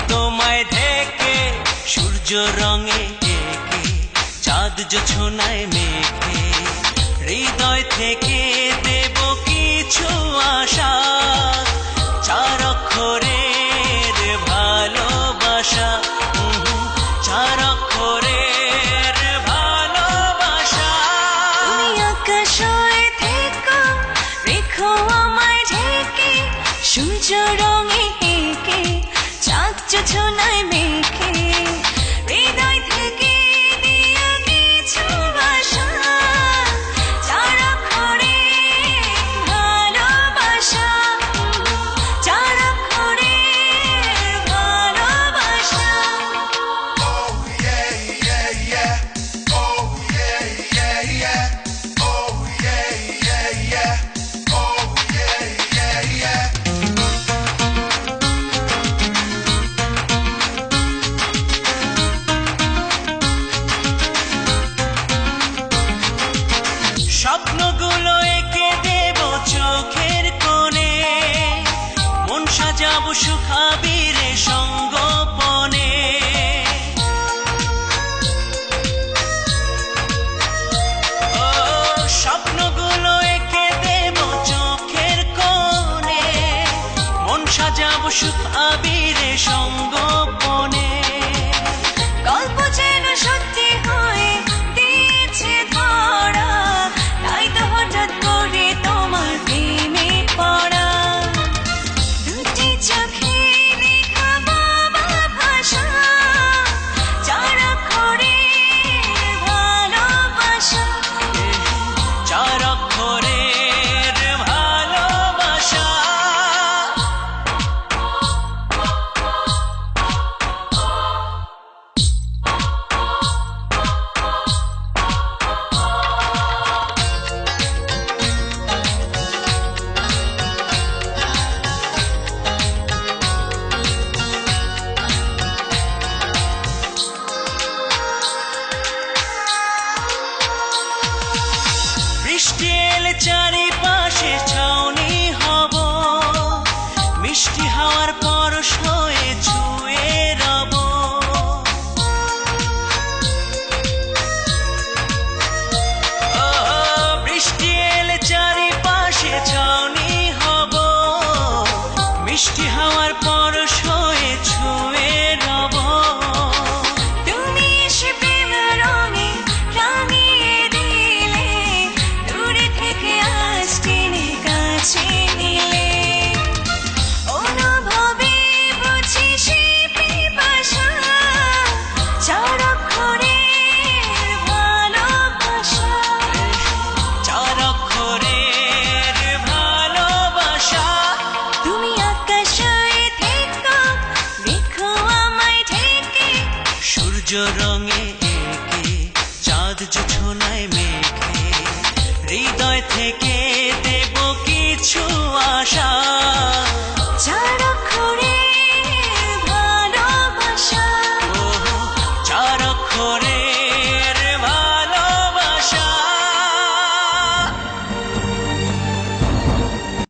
তোমায় ঢেকে সূর্য রঙে এঁকে চাঁদ জোছনায় মেখে হৃদয় থেকে দেব কিছু আশা চার অক্ষরের ভালোবাসা চার অক্ষরের ভালোবাসা তুমি আকাশ হয়ে থেকো রেখো আমায় ঢেকে সূর্য রঙে এঁকে চাঁদ জোছনায় মেখে হৃদয় থেকে দিয়া কিছু আশা চার অক্ষরের ভালোবাসা চার অক্ষরের ভালোবাসা স্বপ্নগুলো এঁকে দেব চোখের কোণে মন সাজাবো সুখাবিরে সঙ্গোপনে ও স্বপ্নগুলো এঁকে দেব চোখের কোণে মন সাজাবো সুখাবিরে সঙ্গোপনে গল্প যেন সত্যি হয়ে দিয়েছে ধরা তাই তো হঠাৎ করে তোমার প্রেমে পড়া দুটি চোখে লেখা বাবা ভাষা চার অক্ষরের ভালোবাসা চার অক্ষরের ভালোবাসা বৃষ্টি এলে চারিপাশে ছাউনি হব মিষ্টি হাওয়ার পরশ হয়ে ছুঁয়ে রব ও বৃষ্টি এলে চারিপাশে ছাউনি হব মিষ্টি হাওয়ার পরশ হয়ে ছুঁয়ে রব তুমি এসে প্রেম রঙে রাঙিয়ে দিলে দূরে থেকে আজ টেনে কাছে নিলে অনুভবে বুঝি সে পিপাসা চার অক্ষরের ভালোবাসা চার অক্ষরের ভালোবাসা তুমি আকাশ হয়ে থেকো রেখো আমায় ঢেকে সূর্য রঙে